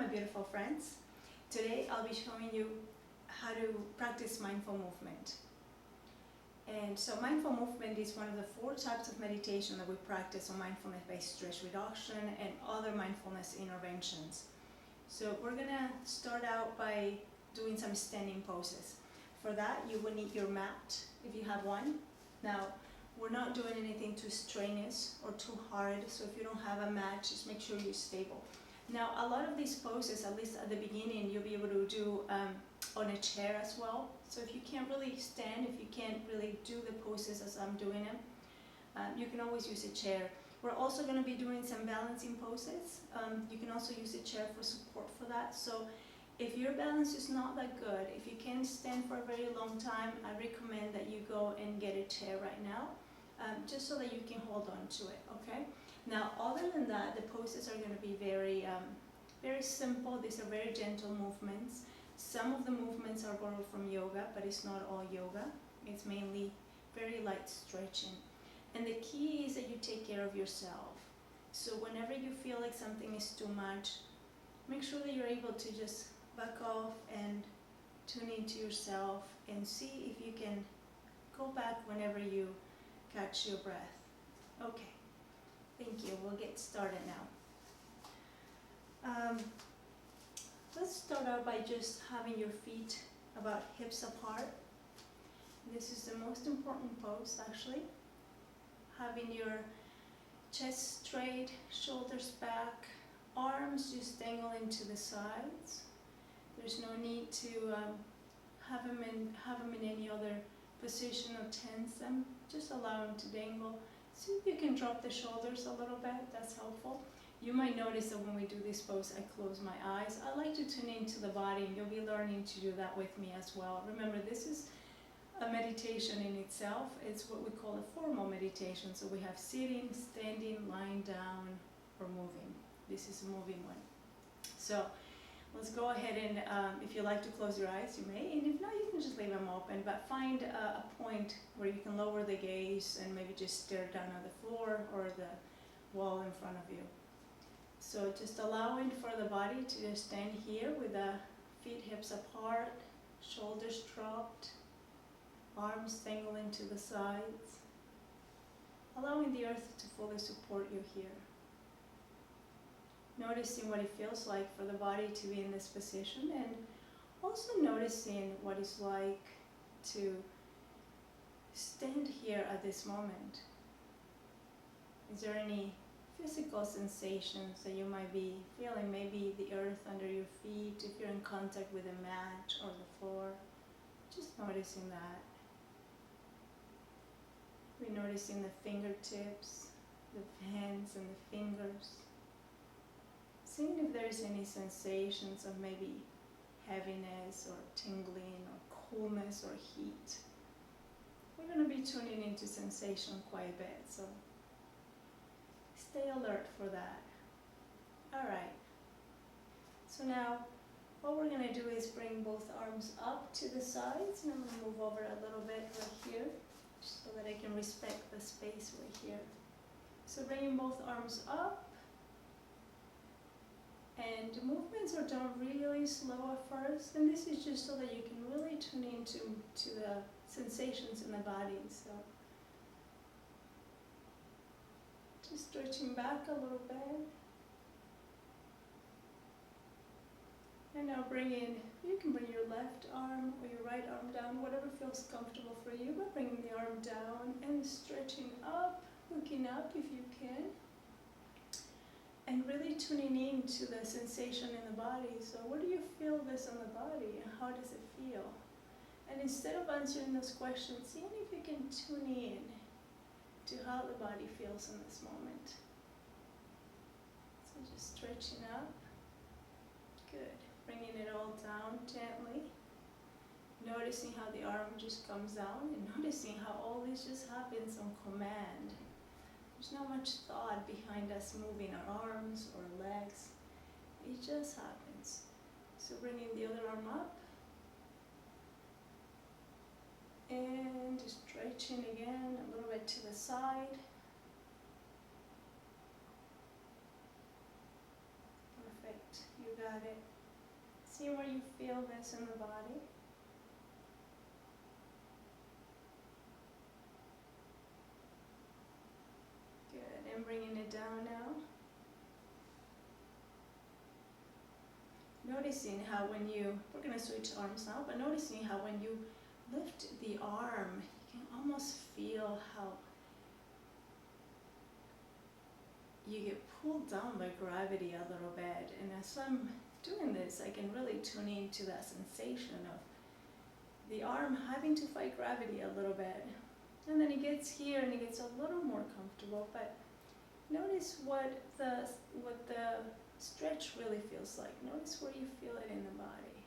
my beautiful friends. Today I'll be showing you how to practice mindful movement. And so mindful movement is one of the 4 types of meditation that we practice on mindfulness-based stress reduction and other mindfulness interventions. So we're gonna start out by doing some standing poses. For that, you will need your mat if you have one. Now, we're not doing anything too strenuous or too hard, so if you don't have a mat, just make sure you're stable. Now, a lot of these poses, at least at the beginning, you'll be able to do on a chair as well. So if you can't really stand, if you can't really do the poses as I'm doing them, you can always use a chair. We're also going to be doing some balancing poses. You can also use a chair for support for that. So if your balance is not that good, if you can't stand for a very long time, I recommend that you go and get a chair right now, just so that you can hold on to it, okay? Now, other than that, the poses are going to be very simple. These are very gentle movements. Some of the movements are borrowed from yoga, but it's not all yoga. It's mainly very light stretching. And the key is that you take care of yourself. So whenever you feel like something is too much, make sure that you're able to just back off and tune into yourself and see if you can go back whenever you catch your breath. Okay. Thank you. We'll get started now. Let's start out by just having your feet about hips apart. This is the most important pose, actually. Having your chest straight, shoulders back, arms just dangling to the sides. There's no need to have them in any other position or tense them. Just allow them to dangle. See if you can drop the shoulders a little bit. That's helpful. You might notice that when we do this pose, I close my eyes. I like to tune into the body, and you'll be learning to do that with me as well. Remember, this is a meditation in itself. It's what we call a formal meditation. So we have sitting, standing, lying down, or moving. This is a moving one. So let's go ahead and, if you like to close your eyes, you may. And if not, you can just leave them open. But find a point where you can lower the gaze and maybe just stare down at the floor or the wall in front of you. So just allowing for the body to just stand here with the feet hips apart, shoulders dropped, arms dangling to the sides. Allowing the earth to fully support you here. Noticing what it feels like for the body to be in this position, and also noticing what it's like to stand here at this moment. Is there any physical sensations that you might be feeling? Maybe the earth under your feet, if you're in contact with a mat or the floor. Just noticing that. We're noticing the fingertips, the hands and the fingers. Seeing if there's any sensations of maybe heaviness or tingling or coolness or heat. We're going to be tuning into sensation quite a bit, so stay alert for that. Alright, so now what we're going to do is bring both arms up to the sides, and I'm going to move over a little bit right here so that I can respect the space right here. So bringing both arms up, and the movements are done really slow at first, and this is just so that you can really tune into the sensations in the body. So just stretching back a little bit. And now you can bring your left arm or your right arm down, whatever feels comfortable for you, but bringing the arm down and stretching up, looking up if you can. And really tuning in to the sensation in the body. So where do you feel this on the body, and how does it feel? And instead of answering those questions, seeing if you can tune in to how the body feels in this moment. So just stretching up. Good. Bringing it all down gently. Noticing how the arm just comes down, and noticing how all this just happens on command. There's not much thought behind us moving our arms or legs. It just happens. So bringing the other arm up. And just stretching again a little bit to the side. Perfect. You got at it. See where you feel this in the body. Good, and bringing it down now. Noticing how when you, we're going to switch arms now, but noticing how when you lift the arm, you can almost feel how you get pulled down by gravity a little bit. And as I'm doing this, I can really tune into that sensation of the arm having to fight gravity a little bit. And then it gets here and it gets a little more comfortable, but notice what the stretch really feels like. Notice where you feel it in the body.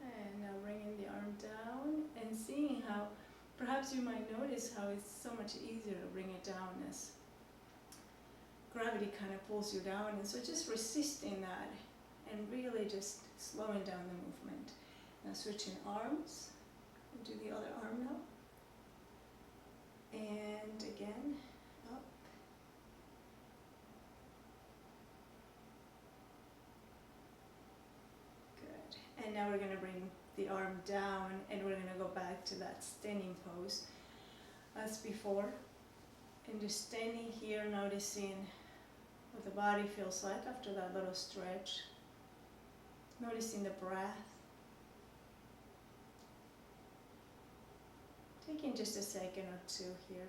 And now bringing the arm down and seeing how, perhaps you might notice how it's so much easier to bring it down as gravity kind of pulls you down. And so just resisting that and really just slowing down the movement. Now switching arms. Do the other arm now. And again, up. Good. And now we're going to bring the arm down and we're going to go back to that standing pose as before. And just standing here, noticing what the body feels like after that little stretch. Noticing the breath. Taking just a second or two here.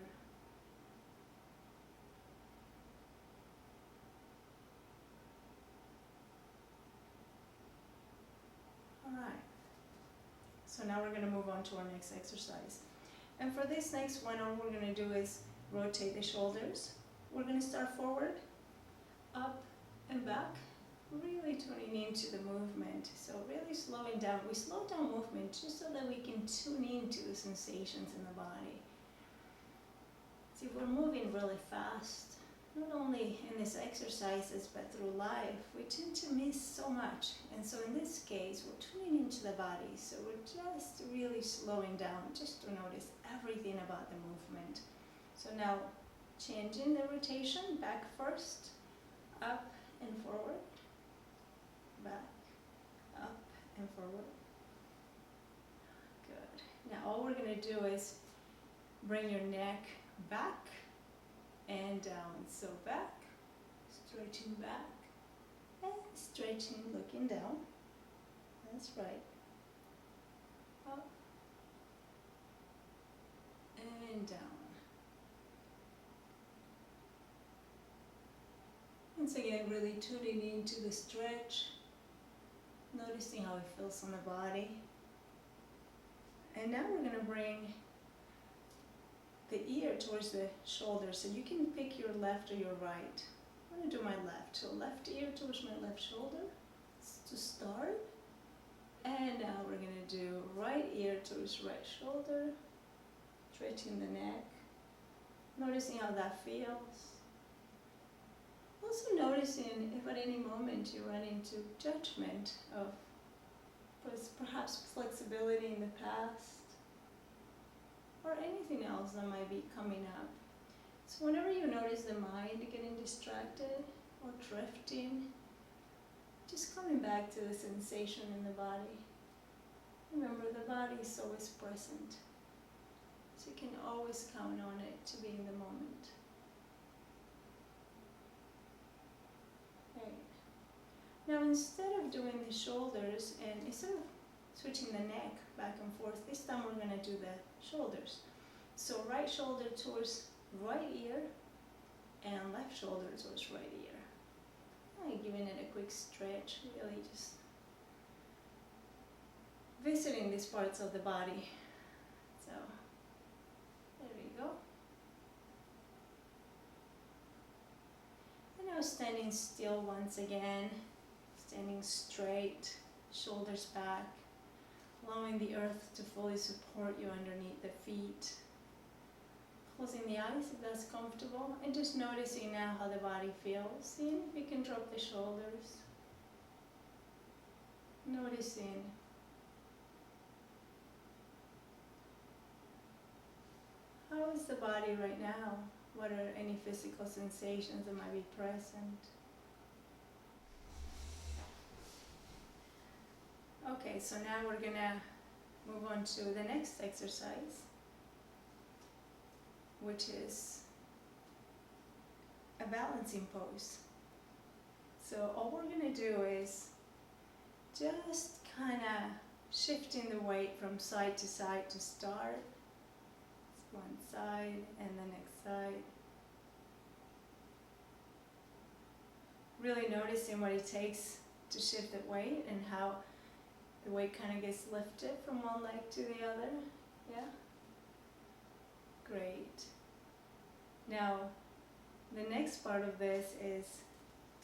All right. So now we're going to move on to our next exercise. And for this next one, all we're going to do is rotate the shoulders. We're going to start forward, up and back, really tuning into the movement. So really slowing down. We slow down movement just so that we can tune into the sensations in the body. See, we're moving really fast, not only in these exercises, but through life. We tend to miss so much. And so in this case, we're tuning into the body. So we're just really slowing down, just to notice everything about the movement. So now, changing the rotation, back first, up and forward. Back, up and forward. Good. Now all we're going to do is bring your neck back and down. So back, stretching back, and stretching, looking down. That's right. Up and down. Once again, really tuning into the stretch. Noticing how it feels on the body. And now we're going to bring the ear towards the shoulder. So you can pick your left or your right. I'm going to do my left. So left ear towards my left shoulder to start. And now we're going to do right ear towards right shoulder. Stretching the neck. Noticing how that feels. Also noticing if at any moment you run into judgment of perhaps flexibility in the past or anything else that might be coming up. So whenever you notice the mind getting distracted or drifting, just coming back to the sensation in the body. Remember, the body is always present, so you can always count on it to be in the moment. Now instead of doing the shoulders and instead of switching the neck back and forth, this time we're going to do the shoulders. So right shoulder towards right ear and left shoulder towards right ear. And giving it a quick stretch, really just visiting these parts of the body. So there we go. And now standing still once again. Standing straight, shoulders back, allowing the earth to fully support you underneath the feet. Closing the eyes if that's comfortable, and just noticing now how the body feels. See if you can drop the shoulders. Noticing. How is the body right now? What are any physical sensations that might be present? Okay, so now we're gonna move on to the next exercise, which is a balancing pose. So all we're gonna do is just kind of shifting the weight from side to side to start. One side and the next side. Really noticing what it takes to shift the weight and how the weight kind of gets lifted from one leg to the other. Yeah? Great. Now, the next part of this is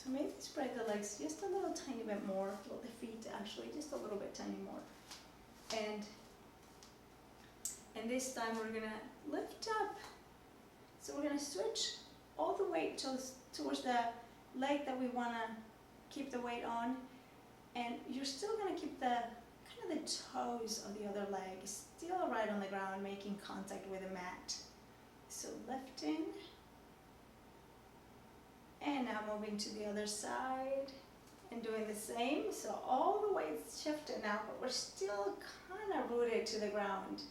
to maybe spread the legs just a little tiny bit more, well, the feet actually just a little bit tiny more. And this time we're gonna lift up. So we're gonna switch all the weight towards the leg that we wanna keep the weight on, and you're still gonna keep the kind of the toes of the other leg still right on the ground, making contact with the mat. So lifting, and now moving to the other side and doing the same. So all the weight's shifted now, but we're still kind of rooted to the ground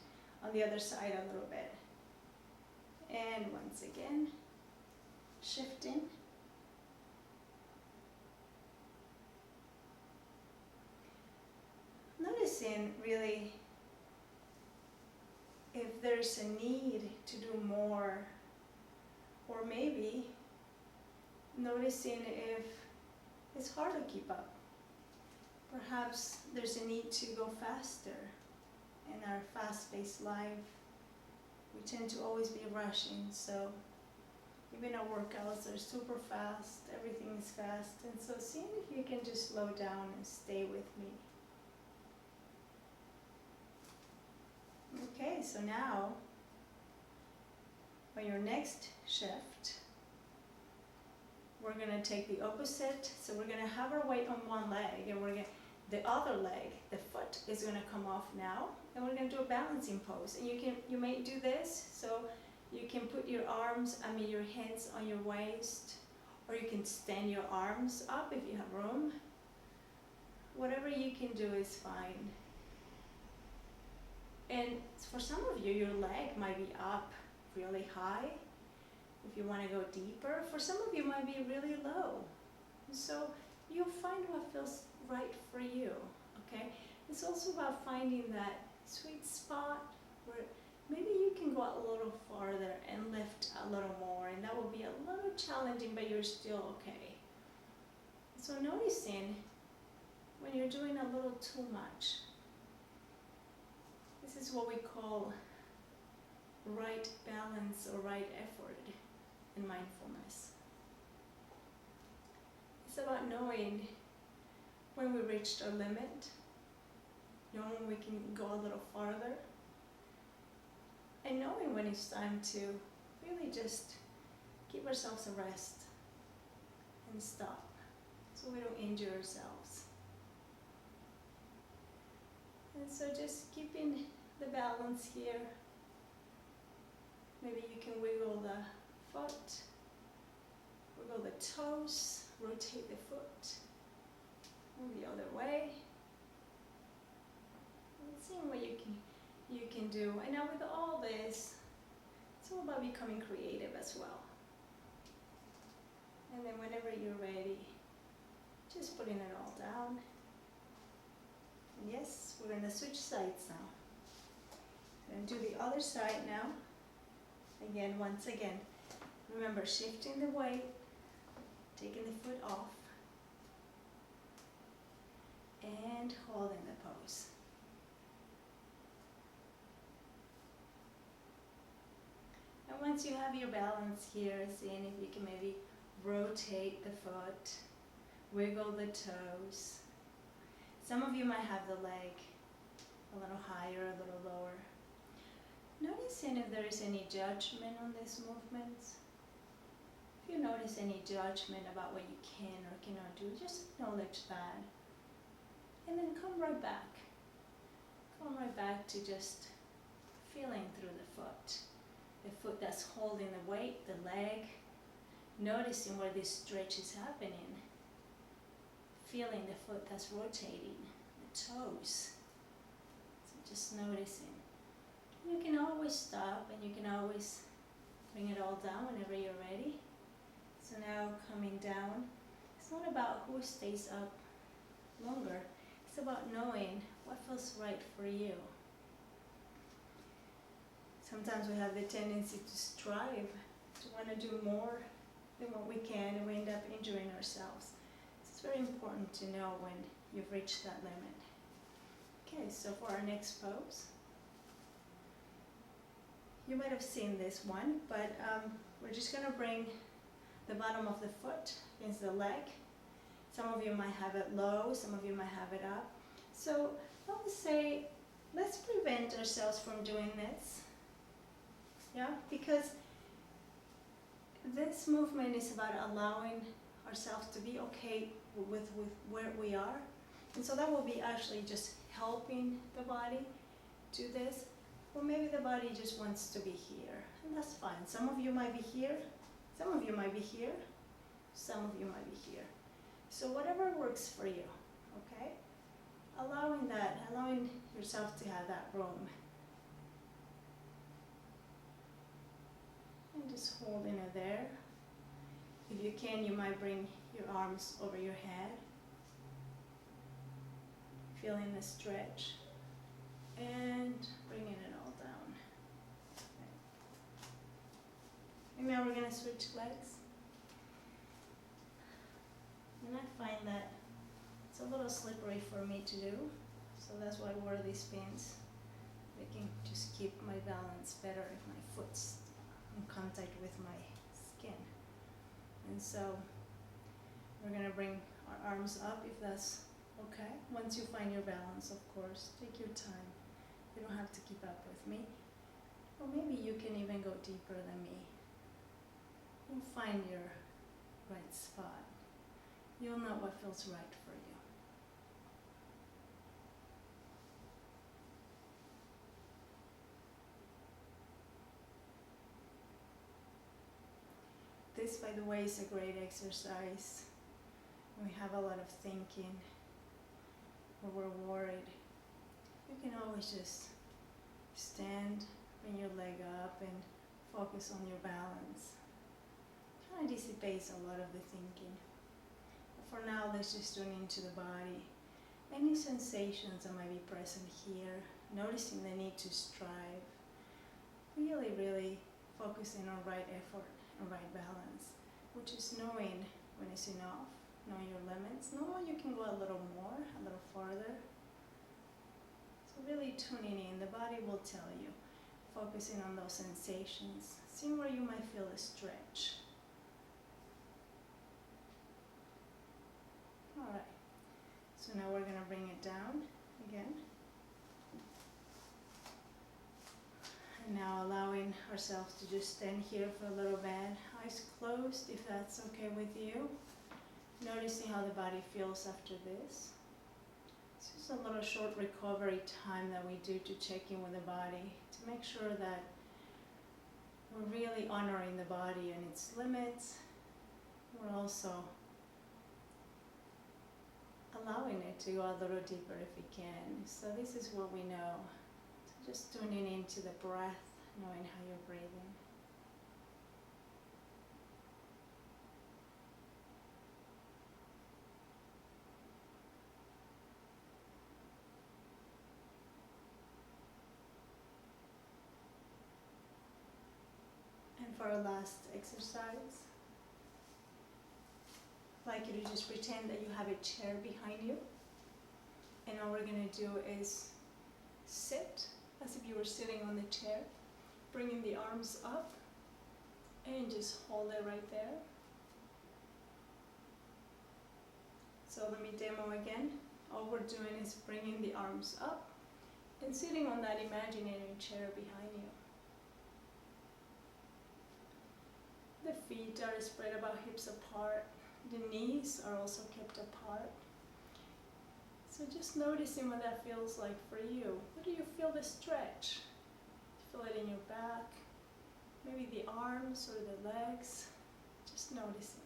on the other side a little bit. And once again, shifting. Noticing really if there's a need to do more, or maybe noticing if it's hard to keep up. Perhaps there's a need to go faster. In our fast-paced life, we tend to always be rushing, so even our workouts are super fast, everything is fast, and so seeing if you can just slow down and stay with me. Okay, so now, on your next shift, we're gonna take the opposite, so we're gonna have our weight on one leg, and the other leg, the foot, is gonna come off now, and we're gonna do a balancing pose. And you may do this, so you can put your your hands on your waist, or you can stand your arms up if you have room. Whatever you can do is fine. And for some of you, your leg might be up really high. If you want to go deeper, for some of you, it might be really low. So you'll find what feels right for you, okay? It's also about finding that sweet spot where maybe you can go a little farther and lift a little more, and that will be a little challenging, but you're still okay. So noticing when you're doing a little too much. This is what we call right balance or right effort in mindfulness. It's about knowing when we reached our limit, knowing when we can go a little farther, and knowing when it's time to really just give ourselves a rest and stop so we don't injure ourselves. And so just keeping the balance here. Maybe you can wiggle the foot, wiggle the toes, rotate the foot, move the other way. And seeing what you can do. And now with all this, it's all about becoming creative as well. And then whenever you're ready, just putting it all down. And yes, we're going to switch sides now. And do the other side now. Again, once again, remember shifting the weight, taking the foot off, and holding the pose. And once you have your balance here, seeing if you can maybe rotate the foot, wiggle the toes. Some of you might have the leg a little higher, a little lower. Noticing if there is any judgment on these movements. If you notice any judgment about what you can or cannot do, just acknowledge that. And then come right back. Come right back to just feeling through the foot. The foot that's holding the weight, the leg. Noticing where this stretch is happening. Feeling the foot that's rotating, the toes. So just noticing. You can always stop and you can always bring it all down whenever you're ready. So now coming down, it's not about who stays up longer, it's about knowing what feels right for you. Sometimes we have the tendency to strive, to want to do more than what we can, and we end up injuring ourselves. So it's very important to know when you've reached that limit. Okay, so for our next pose, you might have seen this one, but we're just going to bring the bottom of the foot against the leg. Some of you might have it low, some of you might have it up. So I would say, let's prevent ourselves from doing this. Yeah, because this movement is about allowing ourselves to be okay with where we are. And so that will be actually just helping the body do this. Or maybe the body just wants to be here, and that's fine. Some of you might be here, some of you might be here, some of you might be here. So whatever works for you, okay? Allowing yourself to have that room. And just holding it there. If you can, you might bring your arms over your head. Feeling the stretch. And bringing it all down. Okay. And now we're going to switch legs. And I find that it's a little slippery for me to do. So that's why I wear these pins. They can just keep my balance better if my foot's in contact with my skin. And so we're going to bring our arms up if that's okay. Once you find your balance, of course, take your time. You don't have to keep up with me. Or maybe you can even go deeper than me. You'll find your right spot. You'll know what feels right for you. This, by the way, is a great exercise. We have a lot of thinking, or we're worried. You can always just stand, bring your leg up, and focus on your balance. Kind of dissipates a lot of the thinking. But for now, let's just tune into the body. Any sensations that might be present here, noticing the need to strive. Really, really focusing on right effort and right balance, which is knowing when it's enough, knowing your limits, knowing you can go a little more, a little farther. So really tuning in, the body will tell you, focusing on those sensations, seeing where you might feel a stretch. Alright, so now we're going to bring it down again. And now allowing ourselves to just stand here for a little bit, eyes closed if that's okay with you. Noticing how the body feels after this. It's just a little short recovery time that we do to check in with the body, to make sure that we're really honoring the body and its limits. We're also allowing it to go a little deeper if we can. So this is what we know. So just tuning into the breath, knowing how you're breathing. And for our last exercise, I'd like you to just pretend that you have a chair behind you. And all we're going to do is sit as if you were sitting on the chair, bringing the arms up, and just hold it right there. So let me demo again. All we're doing is bringing the arms up and sitting on that imaginary chair behind you. The feet are spread about hips apart. The knees are also kept apart. So just noticing what that feels like for you. Where do you feel the stretch? Feel it in your back, maybe the arms or the legs. Just noticing.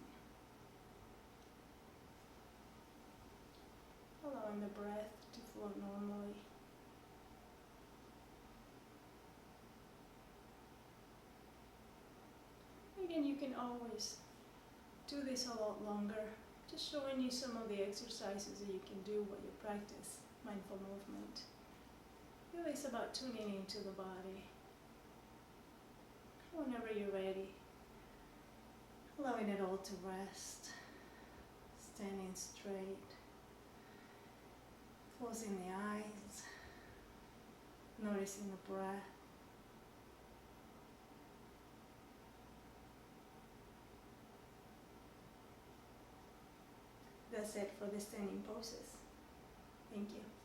Allowing the breath to flow normally. Again, you can always do this a lot longer. Just showing you some of the exercises that you can do while you practice mindful movement. Really, it's about tuning into the body. Whenever you're ready, allowing it all to rest, standing straight, closing the eyes, noticing the breath. That's it for the standing poses. Thank you.